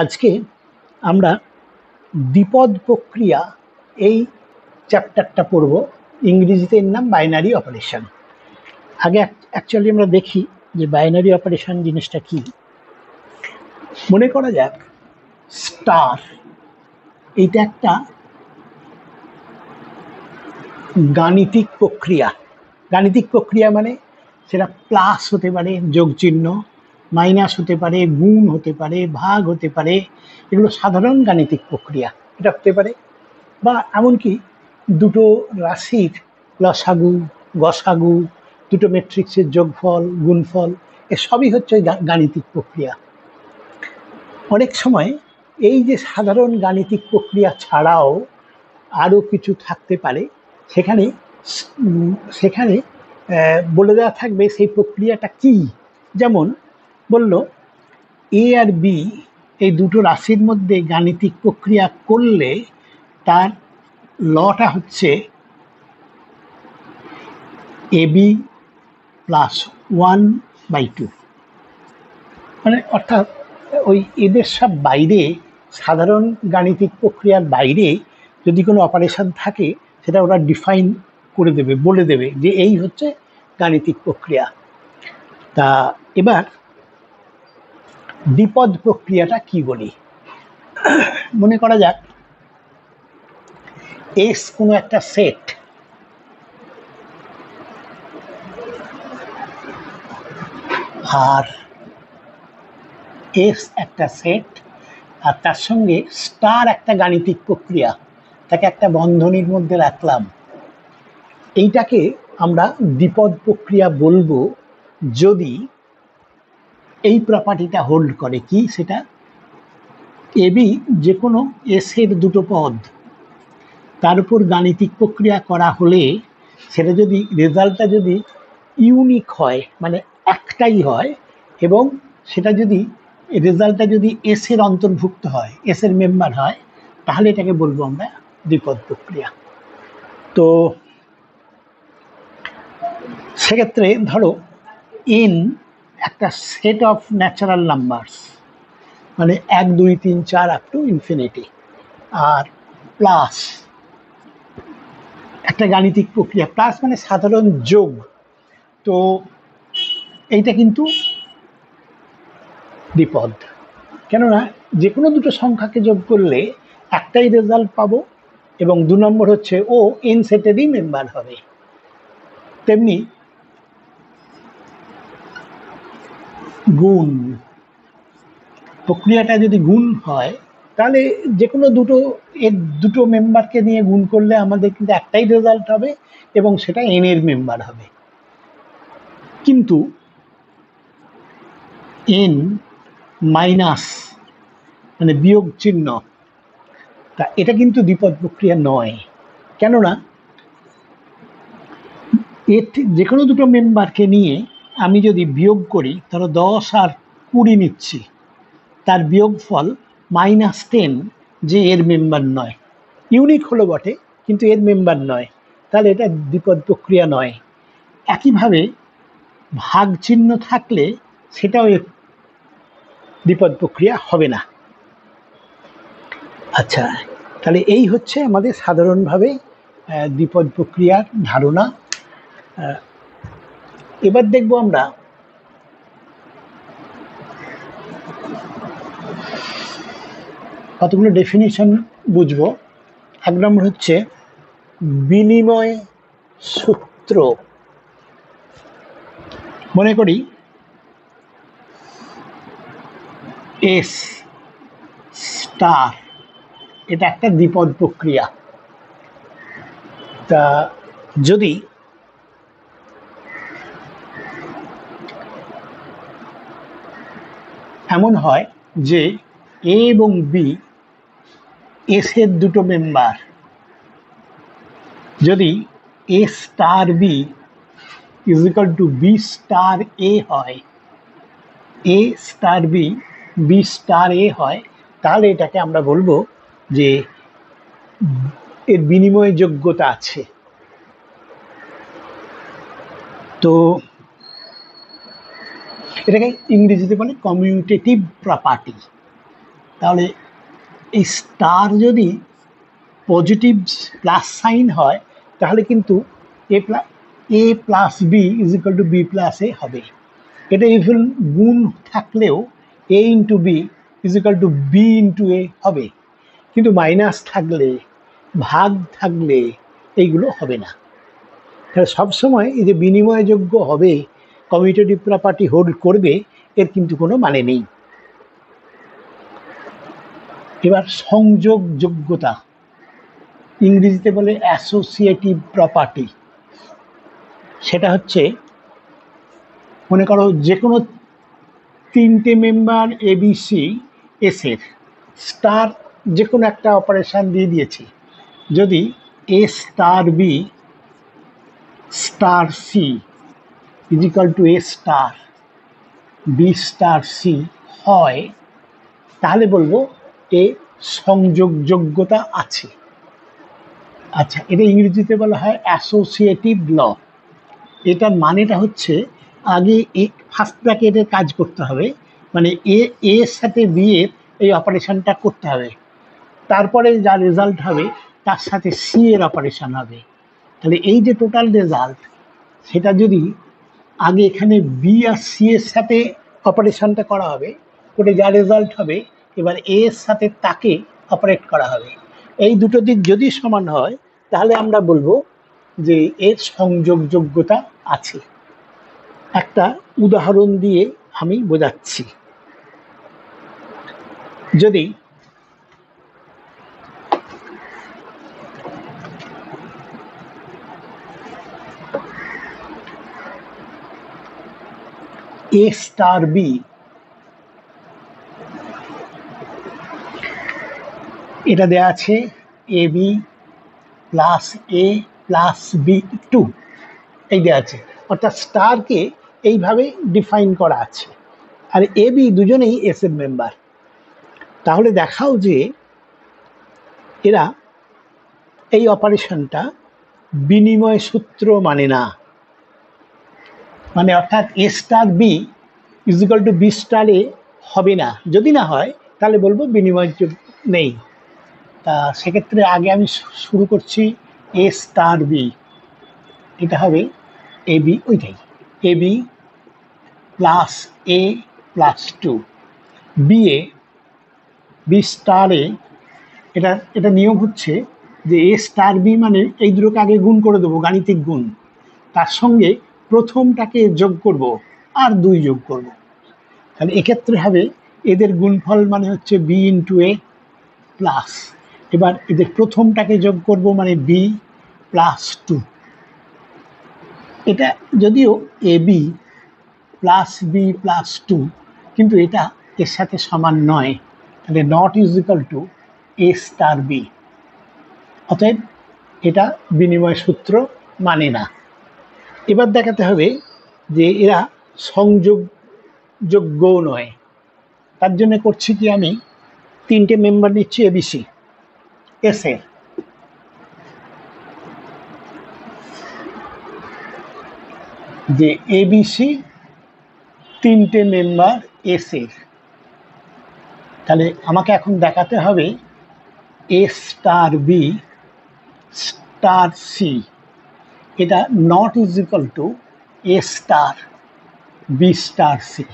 আজকে আমরা দ্বিপদ প্রক্রিয়া এই চ্যাপ্টারটা পড়ব। ইংরেজিতে এর নাম বাইনারি অপারেশন। আগে অ্যাকচুয়ালি আমরা দেখি যে বাইনারি অপারেশন জিনিসটা কি। মনে করা যাক স্টার, এইটা একটা গাণিতিক প্রক্রিয়া। গাণিতিক প্রক্রিয়া মানে সেটা প্লাস হতে পারে, যোগ চিহ্ন, মাইনাস হতে পারে, গুণ হতে পারে, ভাগ হতে পারে, এগুলো সাধারণ গাণিতিক প্রক্রিয়া। এটা হতে পারে বা এমনকি দুটো রাশির লসাগু, গসাগু, দুটো ম্যাট্রিক্সের যোগফল, গুণফল, এসবই হচ্ছে গাণিতিক প্রক্রিয়া। অনেক সময় এই যে সাধারণ গাণিতিক প্রক্রিয়া ছাড়াও আরও কিছু থাকতে পারে, সেখানে সেখানে বলে দেওয়া থাকবে সেই প্রক্রিয়াটা কি। যেমন বলল এ আর বি এই দুটো রাশির মধ্যে গাণিতিক প্রক্রিয়া করলে তার লটা হচ্ছে এবি প্লাস 1/2। মানে অর্থাৎ ওই এদের সব বাইরে, সাধারণ গাণিতিক প্রক্রিয়ার বাইরে যদি কোনো অপারেশন থাকে সেটা ওরা ডিফাইন করে দেবে, বলে দেবে যে এই হচ্ছে গাণিতিক প্রক্রিয়া। তা এবার দ্বিপদ প্রক্রিয়াটা কি বলি। মনে করা যাক এস কোনো একটা সেট, আর এস একটা সেট, আর তার সঙ্গে স্টার একটা গাণিতিক প্রক্রিয়া, তাকে একটা বন্ধনীর মধ্যে রাখলাম। এইটাকে আমরা দ্বিপদ প্রক্রিয়া বলবো যদি এই প্রপার্টিটা হোল্ড করে। কি সেটা? এবি যে কোনো এস এর দুটো পদ, তার উপর গাণিতিক প্রক্রিয়া করা হলে সেটা যদি রেজাল্টটা যদি ইউনিক হয়, মানে একটাই হয়, এবং সেটা যদি রেজাল্টটা যদি এস এর অন্তর্ভুক্ত হয়, এস এর মেম্বার হয়, তাহলে এটাকে বলবো আমরা দ্বিপদ প্রক্রিয়া। তো সেক্ষেত্রে ধরো এন একটা সেট অফ ন্যাচারাল নাম্বারস, মানে 1 2 3 4 আপ টু ইনফিনিটি, আর প্লাস একটা গাণিতিক প্রক্রিয়া, প্লাস মানে সাধারণ যোগ। তো এইটা কিন্তু দ্বিপদ, কেননা যে কোনো দুটো সংখ্যাকে যোগ করলে একটাই রেজাল্ট পাবো, এবং 2 নম্বর হচ্ছে ও এন সেটেরই মেম্বার হবে। তেমনি গুণ প্রক্রিয়াটা যদি গুণ হয়, তাহলে যে কোনো এর দুটো মেম্বারকে নিয়ে গুণ করলে আমাদের কিন্তু একটাই রেজাল্ট হবে, এবং সেটা এন এর মেম্বার হবে। কিন্তু এন মাইনাস মানে বিয়োগ চিহ্ন, তা এটা কিন্তু দ্বিপদ প্রক্রিয়া নয়। কেননা এর যে কোনো দুটো মেম্বারকে নিয়ে আমি যদি বিয়োগ করি, ধরো 10 আর 20 নিচ্ছি, তার বিয়োগফল -10, যে এর মেম্বার নয়, ইউনিক হলো বটে কিন্তু এর মেম্বার নয়, তাহলে এটা দ্বিপদ প্রক্রিয়া নয়। একইভাবে ভাগ চিহ্ন থাকলে সেটাও দ্বিপদ প্রক্রিয়া হবে না। আচ্ছা, তাহলে এই হচ্ছে আমাদের সাধারণভাবে দ্বিপদ প্রক্রিয়ার ধারণা। এবার দেখব আমরা কতগুলো ডেফিনিশন বুঝবো। 1 নম্বর হচ্ছে বিনিময় সূত্র। মনে করি এস স্টার এটা একটা দ্বিপদ প্রক্রিয়া। তা যদি এমন হয় যে এ এবং বি এস এর দুটো মেম্বার, যদি a star b is equal to b star a হয়, a star b b star a হয়, তাহলে এটাকে আমরা বলবো যে এর বিনিময় যোগ্যতা আছে। তো এটাকে ইংরেজিতে বলে কমিউটেটিভ প্রপার্টি। তাহলে এই স্টার যদি পজিটিভ প্লাস সাইন হয় তাহলে কিন্তু a plus b is equal to b plus a হবে। এটা ইভেন গুণ থাকলেও a into b is equal to b into a হবে, কিন্তু মাইনাস থাকলে, ভাগ থাকলে এইগুলো হবে না। তাহলে সবসময় এই যে বিনিময়যোগ্য হবে, কমিউটেটিভ প্রপার্টি হোল্ড করবে, এর কিন্তু কোনো মানে নেই। এবার সংযোগযোগ্যতা, ইংরেজিতে বলে অ্যাসোসিয়েটিভ প্রপার্টি। সেটা হচ্ছে, মনে করো যে কোনো তিনটে মেম্বার এবিসি এসের স্টার যে কোনো একটা অপারেশন দিয়ে দিয়েছি, যদি a star B star c is equal to A star B star c হয়, তাহলে বলবো এ সংযোগযোগ্যতা আছে। আচ্ছা, এটা ইংরেজিতে বলা হয় অ্যাসোসিয়েটিভ ল। এটার মানেটা হচ্ছে, আগে ফার্স্ট ব্র্যাকেটের কাজ করতে হবে, মানে এর সাথে বি এর এই অপারেশনটা করতে হবে, তারপরে যা রেজাল্ট হবে তার সাথে সি এর অপারেশন হবে। তাহলে এই যে টোটাল রেজাল্ট, সেটা যদি আগে এখানে বি আর সি এর সাথে অপারেশনটা করা হবে, করে যা রেজাল্ট হবে এবার এ এর সাথে তাকে অপারেট করা হবে। এই দুটো দিক যদি সমান হয় তাহলে আমরা বলবো যে এর সংযোগযোগ্যতা আছে। একটা উদাহরণ দিয়ে আমি বোঝাচ্ছি। যদি এ স্টার বি, এটা দেওয়া আছে এ b plus a plus B two, এই দেওয়া আছে, অর্থাৎ স্টারকে এইভাবে ডিফাইন করা আছে, আর এ বি দুজনেই এস এর মেম্বার। তাহলে দেখাও যে এরা এই অপারেশনটা বিনিময় সূত্র মানে না, মানে অর্থাৎ a star b is equal to b star a হবে না। যদি না হয় তাহলে বলবো বিনিময় নেই। তা সেক্ষেত্রে আগে আমি শুরু করছি এ স্টার বি, এটা হবে এ বি, ওইটাই এ b plus a plus two B A B star এ। এটা নিয়ম হচ্ছে যে এ স্টার বি মানে এই দুটোকে আগে গুণ করে দেবো, গাণিতিক গুণ, তার সঙ্গে প্রথমটাকে যোগ করব আর 2 যোগ করব। তাহলে এক্ষেত্রে হবে এদের গুণফল মানে হচ্ছে বি ইন্টু এ প্লাস, এবার এদের প্রথমটাকে যোগ করব মানে বি প্লাস টু। এটা যদিও a b plus b plus two, কিন্তু এটা এর সাথে সমান নয়, তাহলে not is equal to A star b. অতএব এটা বিনিময় সূত্র মানে না। এবার দেখাতে হবে যে এরা সংযোগযোগ্যও নয়। তার জন্য করছি কি, আমি তিনটে মেম্বার নিচ্ছি এবিসি এস এর, যে এবিসি তিনটে মেম্বার এস এর, তাহলে আমাকে এখন দেখাতে হবে A star B star C, এটা not is equal to A star B star C,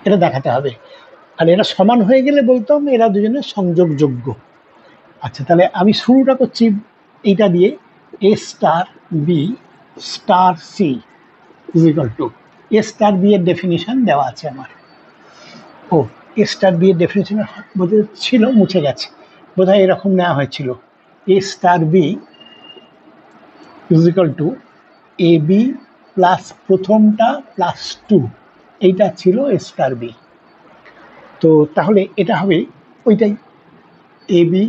এটা দেখাতে হবে। আর এরা সমান হয়ে গেলে বলতাম এরা দুজনে সংযোগযোগ্য। আচ্ছা, তাহলে আমি শুরুটা করছি এইটা দিয়ে, a star B star c is equal to, A star b এর ডেফিনিশন দেওয়া আছে আমার। ও, এ স্টার বি এর ডেফিনিশন বোধহয় ছিল, মুছে গেছে, বোধহয় এরকম নেওয়া হয়েছিল, a star b is equal to a b plus প্রথমটা প্লাস টু, এইটা ছিল এ স্টার বি। তো তাহলে এটা হবে ওইটাই, এ b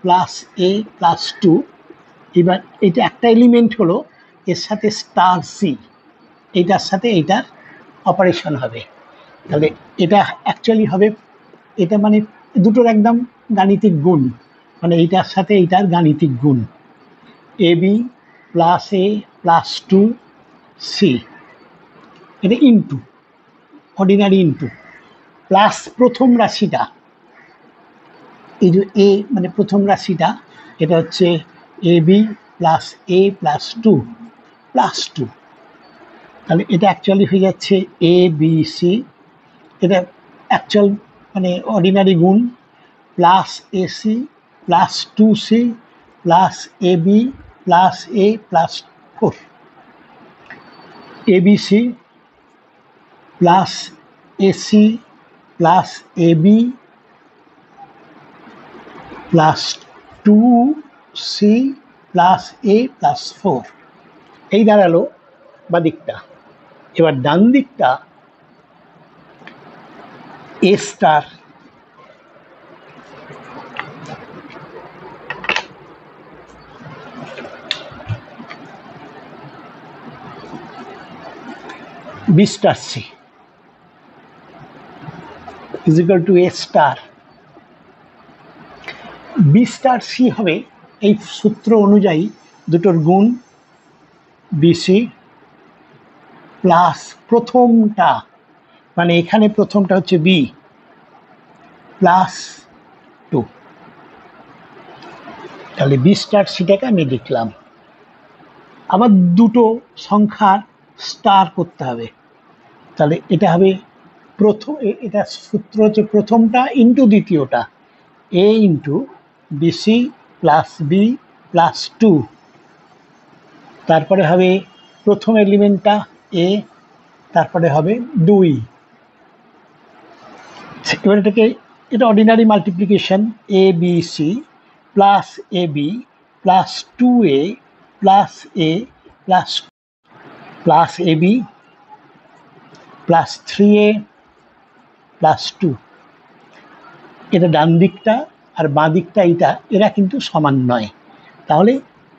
plus a plus two. এবার এটা একটা এলিমেন্ট হলো, এর সাথে স্টার সি, এইটার সাথে এইটার অপারেশন হবে। তাহলে এটা অ্যাকচুয়ালি হবে, এটা মানে দুটোর একদম গাণিতিক গুণ, মানে এইটার সাথে এইটার গাণিতিক গুণ, এ b plus a plus two C, এটা ইনটু, অর্ডিনারি ইনটু প্লাস প্রথম রাশিটা, এই যে এ মানে প্রথম রাশিটা, এটা হচ্ছে a b plus a plus two plus two. তাহলে এটা অ্যাকচুয়ালি হয়ে যাচ্ছে এ বি সি, এটা অ্যাকচুয়াল মানে অর্ডিনারি গুণ, plus a c plus two c plus a b plus a plus four, a b c plus a c plus a b plus two c plus a plus four. এই দাঁড়ালো বা দিকটা। এবার ডান দিকটা a star B star c is equal to A star B star C হবে এই সূত্র অনুযায়ী দুটোর গুণ বিসি প্লাস প্রথমটা, মানে এখানে প্রথমটা হচ্ছে বি প্লাস টু। তাহলে বি স্টার সিটাকে আমি লিখলাম। আবার দুটো সংখ্যার স্টার করতে হবে, তাহলে এটা হবে প্রথম, এটা সূত্র হচ্ছে প্রথমটা ইন্টু দ্বিতীয়টা, a into b c plus b plus two, তারপরে হবে প্রথম এলিমেন্টটা এ, তারপরে হবে দুই। এবার এটাকে, এটা ordinary multiplication, A b c plus a b plus two a plus a plus plus a b plus three A plus two. এটা ডান দিকটা আর বাঁ দিকটা এইটা, এরা কিন্তু সমান নয়, তাহলে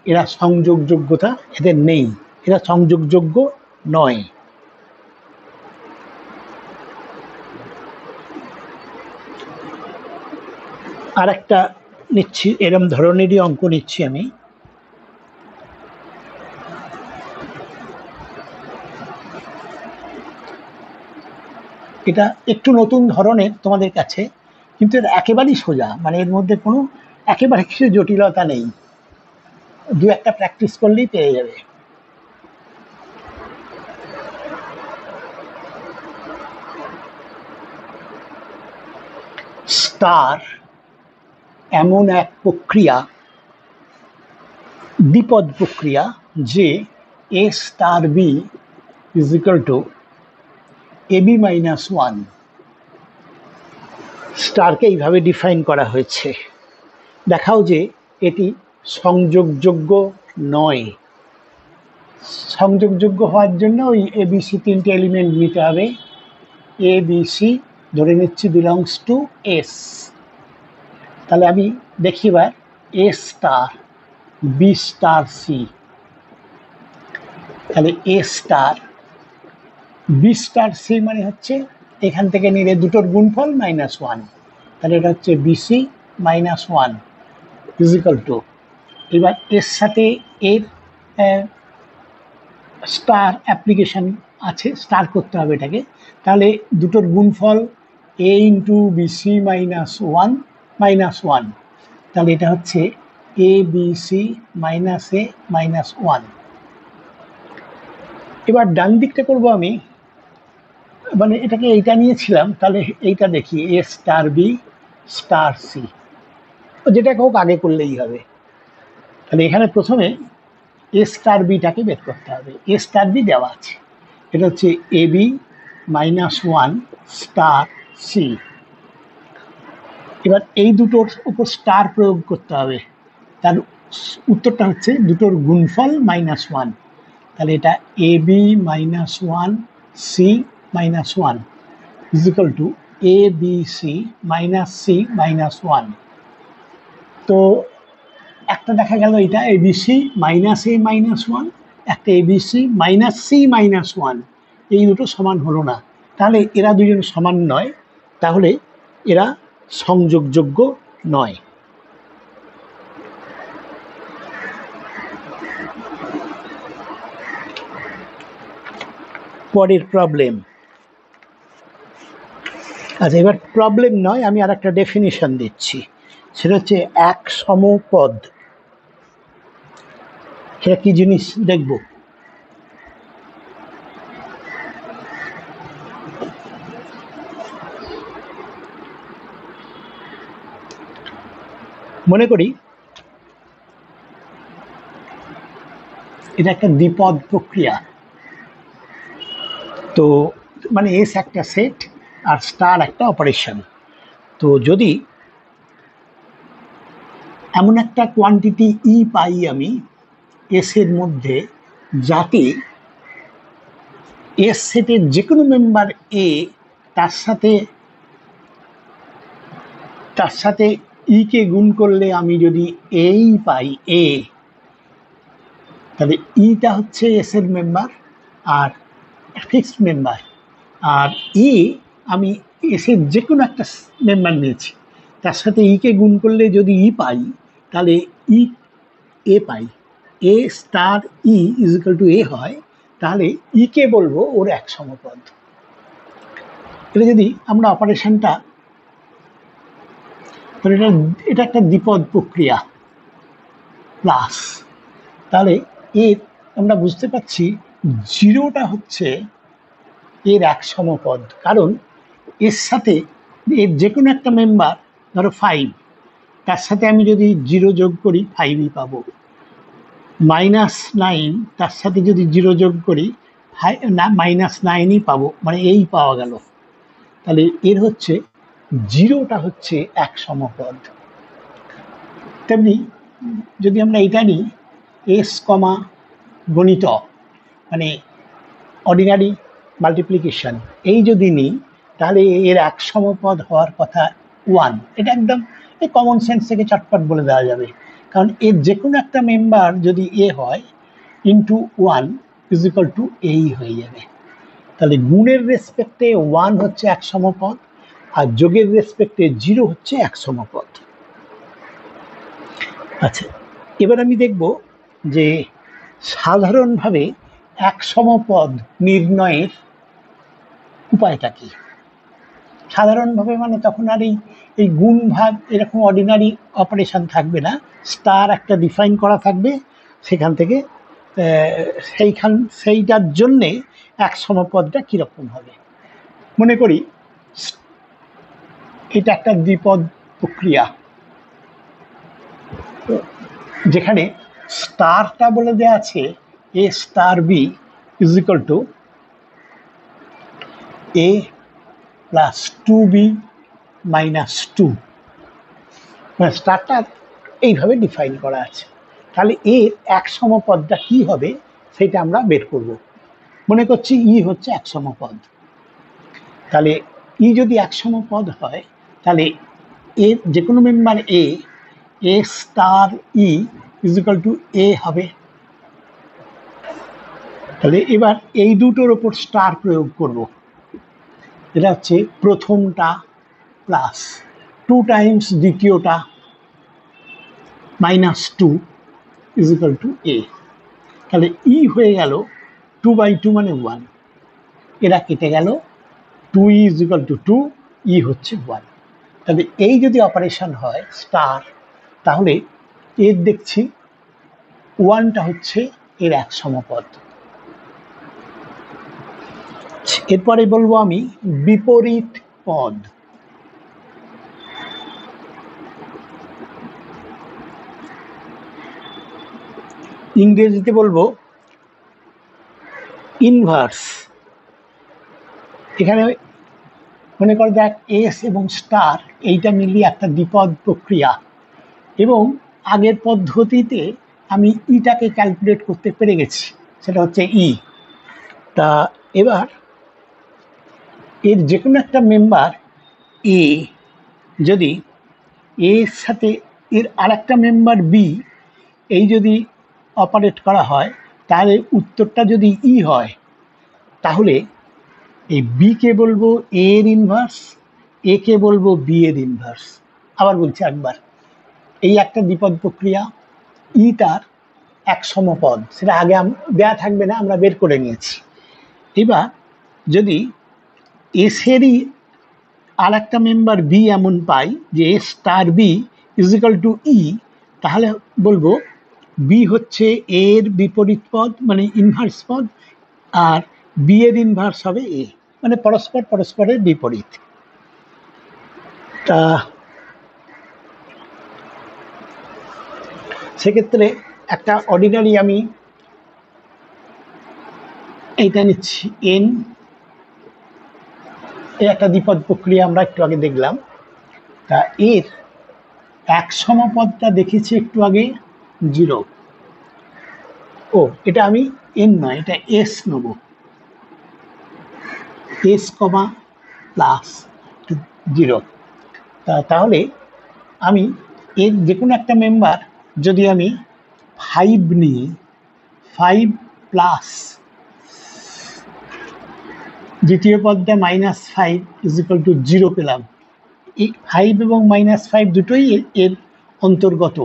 এরা সংযোগযোগ্যতা এদের নেই, এরা সংযোগযোগ্য নয়। আর একটা নিচ্ছি, এরম ধরনেরই অঙ্ক নিচ্ছি আমি। এটা একটু নতুন ধরনের তোমাদের কাছে, কিন্তু এটা একেবারেই সোজা, মানে এর মধ্যে কোনো একেবারে কিছু জটিলতা নেই, দু একটা প্র্যাকটিস করলেই পেয়ে যাবে। স্টার এমন এক প্রক্রিয়া, দ্বিপদ প্রক্রিয়া, যে a star b is equal to a b minus one. স্টারকে এইভাবে ডিফাইন করা হয়েছে, দেখাও যে এটি সংযোগযোগ্য নয়। সংযোগযোগ্য হওয়ার জন্য ওই এ বি সি তিনটে এলিমেন্ট নিতে হবে, এ বি সি ধরে নিচ্ছি বিলংস টু এস। তাহলে আমি দেখি এবার এ স্টার বি স্টার সি, তাহলে এ স্টার বি স্টার সি মানে হচ্ছে এখান থেকে নিলে দুটোর গুণফল মাইনাস ওয়ান, তাহলে এটা হচ্ছে BC minus one is equal to, এবার এর সাথে এর স্টার অ্যাপ্লিকেশন আছে, স্টার করতে হবে এটাকে, তাহলে দুটোর গুণফল এ ইন্টু বিসি মাইনাস ওয়ান, তাহলে এটা হচ্ছে এ BC minus a minus one. এবার ডান দিকটা করবো আমি, মানে এটাকে এইটা নিয়েছিলাম, তাহলে এইটা দেখি এ স্টার বি স্টার সি, যেটাকে হোক আগে করলেই হবে। তাহলে এখানে প্রথমে এ স্টার বিটাকে বের করতে হবে, এ স্টার বি দেওয়া আছে, এটা হচ্ছে a b minus one star c. এবার এই দুটোর উপর স্টার প্রয়োগ করতে হবে, তার উত্তরটা হচ্ছে দুটোর গুণফল মাইনাস ওয়ান, তাহলে এটা a b minus one c minus one is equal to a b c minus c minus one. তো একটা দেখা গেল এটা a b c minus a minus one, একটা a b c minus c minus one, এই দুটো সমান হলো না, তাহলে এরা দুজন সমান নয়, তাহলে এরা সংযোগযোগ্য নয়। পরের প্রবলেম, আচ্ছা, এবার প্রবলেম নয়, আমি আর একটা ডেফিনিশন দিচ্ছি। সেটা হচ্ছে এক সমপদ। সেটা কি জিনিস দেখব। মনে করি এটা একটা দ্বিপদ প্রক্রিয়া। তো মানে এস একটা সেট আর স্টার একটা অপারেশন। তো যদি এমন একটা কোয়ান্টিটি ই পাই আমি এস এর মধ্যে, যাতে এস সেটের যে কোনো মেম্বার এ তার সাথে ই কে গুণ করলে আমি যদি এই পাই এ, তাহলে ইটা হচ্ছে এস এর মেম্বার আর ফিক্সড মেম্বার, আর ই আমি এস এর যে কোনো একটা মেম্বার নিয়েছি, তার সাথে ই কে গুণ করলে যদি ই পাই, তাহলে ই এ পাই, a star e is equal to a হয়, তাহলে ই কে বলবো ওর এক সমপদ। এটা যদি আমরা অপারেশনটা, এটা একটা দ্বিপদ প্রক্রিয়া প্লাস, তাহলে এর আমরা বুঝতে পারছি জিরোটা হচ্ছে এর এক সমপদ, কারণ এর সাথে এর যে কোনো একটা মেম্বার, ধরো 5, তার সাথে আমি যদি 0 যোগ করি 5ই পাবো। -9 তার সাথে যদি 0 যোগ করি -9ই পাবো, মানে এই পাওয়া গেল। তাহলে এর হচ্ছে জিরোটা হচ্ছে এক সমপদ। তেমনি যদি আমরা এটা নিই এস কমা গণিতক, মানে অর্ডিনারি মাল্টিপ্লিকেশন, এই যদি নিই, তাহলে এর এক সমপদ হওয়ার কথা 1। এটা একদম এই কমন সেন্স থেকে চটপট বলে দেওয়া যাবে, কারণ এর যে কোনো একটা মেম্বার যদি এ হয়, ইন্টু 1 ইজ ইকুয়াল টু এই হয়ে যাবে। তাহলে গুণের রেসপেক্টে 1 হচ্ছে এক সমপদ, আর যোগের রেসপেক্টে 0 হচ্ছে এক সমপদ। আচ্ছা, এবার আমি দেখব যে সাধারণভাবে এক সমপদ নির্ণয়ের উপায়টা কি। সাধারণভাবে মানে তখন আর এই গুণ ভাগ এরকম অর্ডিনারি অপারেশন থাকবে না, স্টার একটা ডিফাইন করা থাকবে, সেখান থেকে সেইটার জন্যে এক সমপদটা কীরকম হবে। মনে করি এটা একটা দ্বিপদ প্রক্রিয়া, যেখানে স্টারটা বলে দেওয়া আছে a star b is equal to a plus 2b minus 2, মানে স্টারটা এইভাবে ডিফাইন করা আছে। তাহলে এর এক সমপদটা কি হবে সেটা আমরা বের করব। মনে করছি ই হচ্ছে এক সমপদ, তাহলে ই যদি এক সমপদ হয়, তাহলে এর যে কোনো member a star e is equal to a হবে। তাহলে এবার এই দুটোর ওপর স্টার প্রয়োগ করব। এটা হচ্ছে প্রথমটা প্লাস 2 টাইমস দ্বিতীয়টা -2 ইজ ইকুয়াল টু এ। তাহলে ই হয়ে গেল 2/2 মানে 1, এরা কেটে গেল, 2 ইজ ইকুয়াল টু 2, ই হচ্ছে 1। তাহলে এই যদি অপারেশন হয় স্টার, তাহলে এর দেখছি 1টা হচ্ছে এর এক সমপদ। এরপরে বলবো আমি বিপরীত পদ। ইংরেজিতে বলবো ইনভার্স। এখানে মনে কর দেখ এস এবং স্টার এইটা মিলিয়ে একটা দ্বিপদ প্রক্রিয়া, এবং আগের পদ্ধতিতে আমি ইটাকে ক্যালকুলেট করতে পেরে গেছি, সেটা হচ্ছে ই। তা এবার এর যে কোনো একটা মেম্বার এ যদি এর সাথে এর আর একটা মেম্বার বি এই যদি অপারেট করা হয়, তাহলে উত্তরটা যদি ই হয়, তাহলে এই বি কে বলবো এ এর ইনভার্স, এ কে বলবো বি এর ইনভার্স। আবার বলছি একবার, এই একটা দ্বিপদ প্রক্রিয়া, ই তার এক সমপদ, সেটা আগে দেয়া থাকবে না, আমরা বের করে নিয়েছি। এবার যদি এসেরই আর একটা মেম্বার বি এমন পাই যে a star b is equal to e, তাহলে বলবো বি হচ্ছে এ এর বিপরীত পদ মানে ইনভার্স পদ, আর বি এর ইনভার্স হবে এ, মানে পরস্পর পরস্পরের বিপরীত। তা সেক্ষেত্রে একটা অর্ডিনারি আমি এইটা নিচ্ছি এন, এই একটা দ্বিপদ প্রক্রিয়া আমরা একটু আগে দেখলাম। তা এর এক সমপদটা দেখেছি একটু আগে 0, ও এটা আমি এন নয়, এটা এস নেব, এস কমা প্লাস 0। তাহলে আমি এর যে কোনো একটা মেম্বার যদি আমি 5 নিই, 5 প্লাস দ্বিতীয় পদটা -5 ইজ ইকাল টু 0 পেলাম। এই 5 এবং -5 দুটোই এর অন্তর্গত,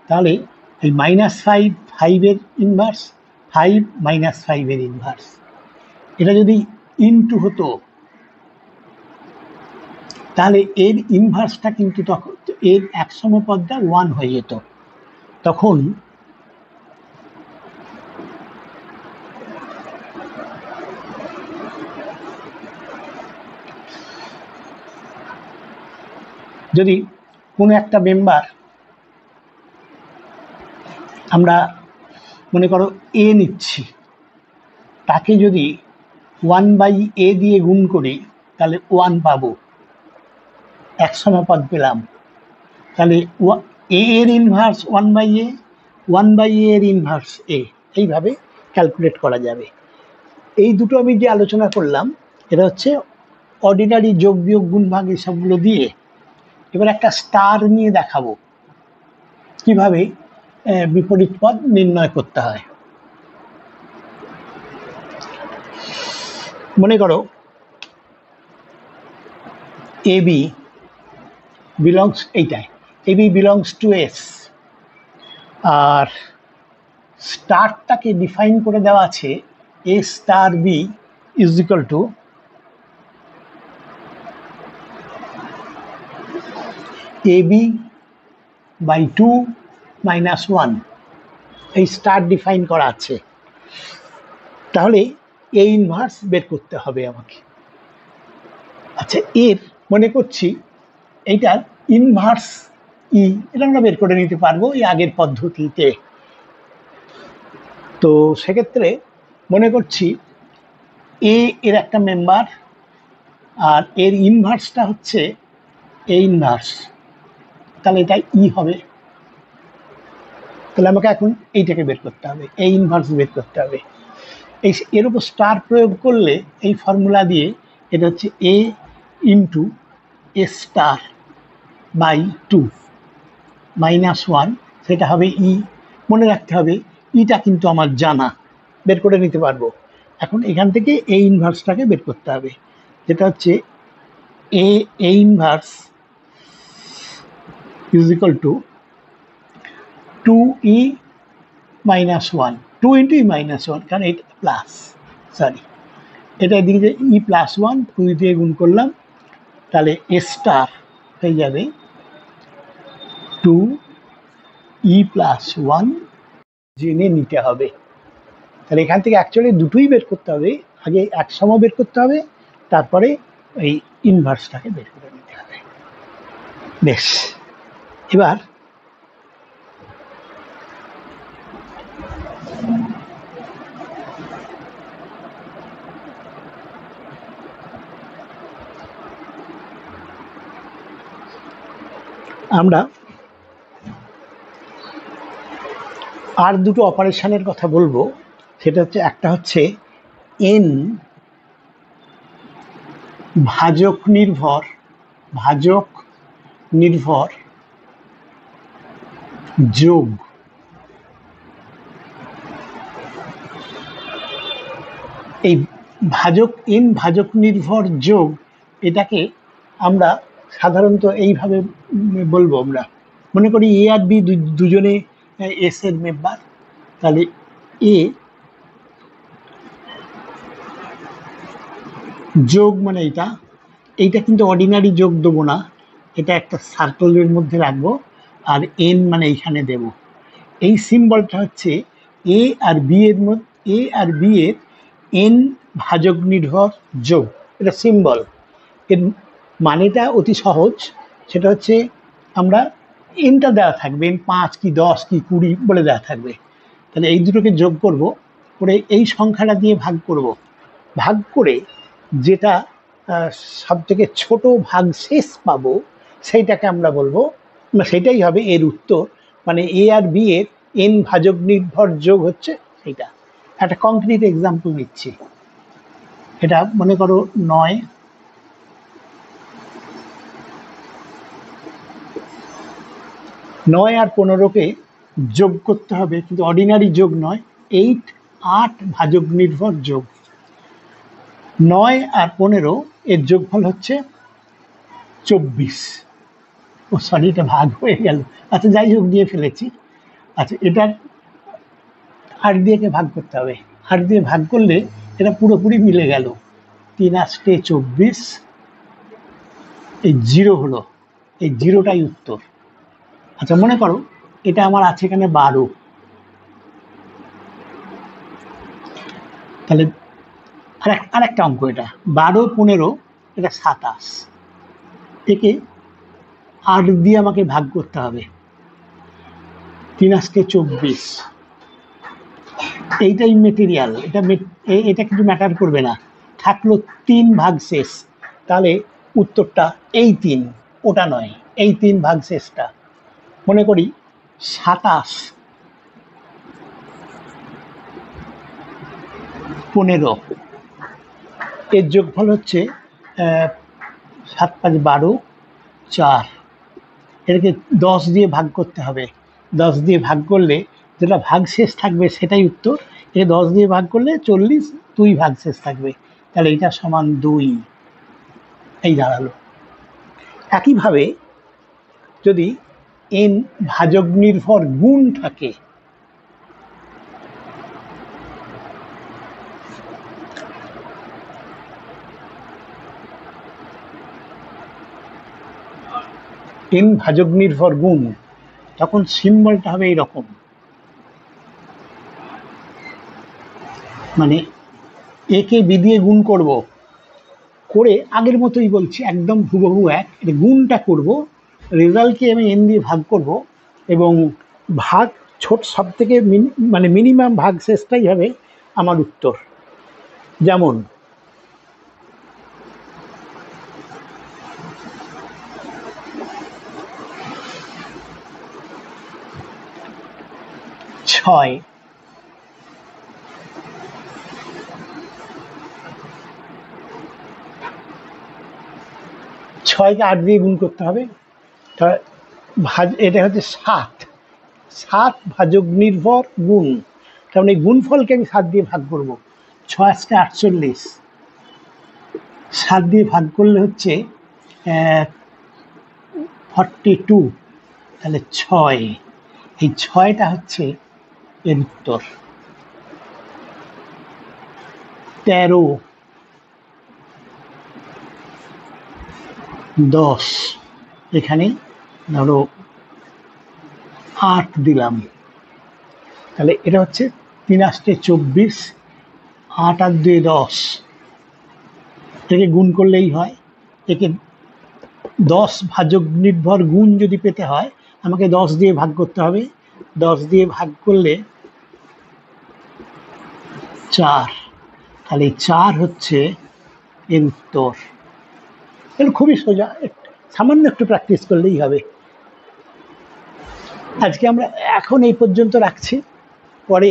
তাহলে এই -5 5 এর ইনভার্স, 5 -5 এর ইনভার্স। এটা যদি ইনটু হতো তাহলে এর ইনভার্সটা কিন্তু তখন এর এক সমপদটা 1 হয়ে যেত। তখন যদি কোনো একটা মেম্বার আমরা মনে করো এ নিচ্ছি, তাকে যদি 1/a দিয়ে গুণ করি তাহলে 1 পাবো, এক সমপদ পেলাম। তাহলে এ এর ইনভার্স 1/a, 1/a এর ইনভার্স এ, এইভাবে ক্যালকুলেট করা যাবে। এই দুটো আমি যে আলোচনা করলাম এটা হচ্ছে অর্ডিনারি যোগ বিয়োগ গুণ ভাগ এসবগুলো দিয়ে। এবার একটা স্টার নিয়ে দেখাবো কিভাবে বিপরীত পদ নির্ণয় করতে হয়। মনে করো এ বি বিলংস, এইটাই a b belongs to S, আর স্টারটাকে ডিফাইন করে দেওয়া আছে a star b is equal to ab by 2 minus 1, এই স্টার ডিফাইন করা আছে। তাহলে এ ইনভার্স বের করতে হবে আমাকে। আচ্ছা, এর মনে করছি এইটার ইনভার্স ই, এটা আমরা বের করে নিতে পারবো এই আগের পদ্ধতিতে। তো সেক্ষেত্রে মনে করছি এ এর একটা মেম্বার আর এর ইনভার্সটা হচ্ছে এ ইনভার্স, তাহলে এটা ই হবে। তাহলে আমাকে এখন এইটাকে বের করতে হবে, এই ইনভার্স বের করতে হবে। এর উপর স্টার প্রয়োগ করলে এই ফর্মুলা দিয়ে এটা হচ্ছে এ ইন্টু এ স্টার বাই 2 -1, সেটা হবে ই। মনে রাখতে হবে ইটা কিন্তু আমার জানা, বের করে নিতে পারবো। এখন এখান থেকে এই ইনভার্সটাকে বের করতে হবে, যেটা হচ্ছে a inverse is equal to 2e -1, 2 into e -1, কারণ এটা প্লাস, সরি এটা এদিকে যে ই +1 2 দিয়ে গুণ করলাম, তাহলে এ স্টার হয়ে যাবে 2e +1, জেনে নিতে হবে। তাহলে এখান থেকে অ্যাকচুয়ালি দুটোই বের করতে হবে, আগে এক সম বের করতে হবে, তারপরে এই ইনভার্সটাকে বের করে নিতে হবে। বেশ, এবার আমরা আর দুটো অপারেশনের কথা বলবো, সেটা হচ্ছে একটা হচ্ছে এন ভাজক নির্ভর যোগ এই ভাজক নির্ভর যোগ, এটাকে আমরা সাধারণত এইভাবে বলবো। আমরা মনে করি এ আর বি দুজনে এস এর মেম্বার, তাহলে এ যোগ মানে এটা এইটা কিন্তু অর্ডিনারি যোগ দেবো না, এটা একটা সার্কেলের মধ্যে রাখবো, আর এন মানে এইখানে দেব। এই সিম্বলটা হচ্ছে এ আর বি এর মধ্যে, এ আর বি এর এন ভাজক নির্ভর যোগ, এটা সিম্বল। এর মানেটা অতি সহজ, সেটা হচ্ছে আমরা এনটা দেওয়া থাকবে, এন 5 কি 10 কি 20 বলে দেওয়া থাকবে, তাহলে এই দুটোকে যোগ করব, করে এই সংখ্যাটা দিয়ে ভাগ করব, ভাগ করে যেটা সব থেকে ছোট ভাগশেষ পাবো সেইটাকে আমরা বলবো, সেটাই হবে এর উত্তর। মানে এ আর বি এর এন ভাজক নির্ভর যোগ হচ্ছে সেইটা। একটা কংক্রিট এক্সাম্পল নিচ্ছি, এটা মনে করো 9, 9 আর 15কে যোগ করতে হবে, কিন্তু অর্ডিনারি যোগ নয়, 8 ভাজক নির্ভর যোগ। 9 আর 15 এর যোগফল হচ্ছে 24। ও সরি, এটা ভাগ হয়ে গেল, আচ্ছা যাই হোক দিয়ে ফেলেছি। আচ্ছা, এটার 8 দিয়ে ভাগ করতে হবে, 8 দিয়ে ভাগ করলে এটা পুরোপুরি মিলে গেল, 3 8 24, এই 0 হলো, এই 0টাই উত্তর। আচ্ছা মনে করো এটা আমার আছে এখানে 12, তাহলে আরেকটা অঙ্ক, এটা 12 15 এটা 27, একে 8 দিয়ে আমাকে ভাগ করতে হবে, 3 8 24, এইটাই মেটেরিয়াল, এটা কিন্তু ম্যাটার করবে না, থাকলো 3 ভাগ শেষ, তাহলে উত্তরটা এই 3, ওটা নয়, এই 3 ভাগ শেষটা। মনে করি 27 15 এর যোগফল হচ্ছে 7 5 12 4, এটাকে 10 দিয়ে ভাগ করতে হবে, 10 দিয়ে ভাগ করলে যেটা ভাগ শেষ থাকবে সেটাই উত্তর, এ 10 দিয়ে ভাগ করলে 40, 2 ভাগ শেষ থাকবে, তাহলে এটা সমান 2, এই দাঁড়ালো। একইভাবে যদি এন ভাজক নির্ভর গুণ থাকে, এন ভাজক নির্ভর গুণ, তখন সিম্বলটা হবে এইরকম, মানে একে বি দিয়ে গুণ করব, করে আগের মতোই বলছি একদম হুবহু এক, গুণটা করব, রেজাল্টকে আমি এন দিয়ে ভাগ করব, এবং ভাগ ছোট সব থেকে মানে মিনিমাম ভাগ শেষটাই হবে আমার উত্তর। যেমন 6, ছয়কে 8 দিয়ে গুণ করতে হবে, এটা হচ্ছে 7 ভাজক নির্ভর গুণ, কারণ এই গুণফলকে আমি 7 দিয়ে ভাগ করব, 6 8 48, 7 দিয়ে ভাগ করলে হচ্ছে 42, তাহলে 6, এই 6টা হচ্ছে এর উত্তর। 13 10, এখানে ধরো 8 দিলাম, তাহলে এটা হচ্ছে 3 8 24, 8 আর 2 10, একে গুণ করলেই হয়। একে 10 ভাজক নির্ভর গুণ যদি পেতে হয় আমাকে 10 দিয়ে ভাগ করতে হবে, 10 দিয়ে ভাগ করলে 4, তাহলে 4 হচ্ছে এর উত্তর। এগুলো খুবই সোজা, সামান্য একটু প্র্যাকটিস করলেই হবে। আজকে আমরা এখন এই পর্যন্ত রাখছি, পরে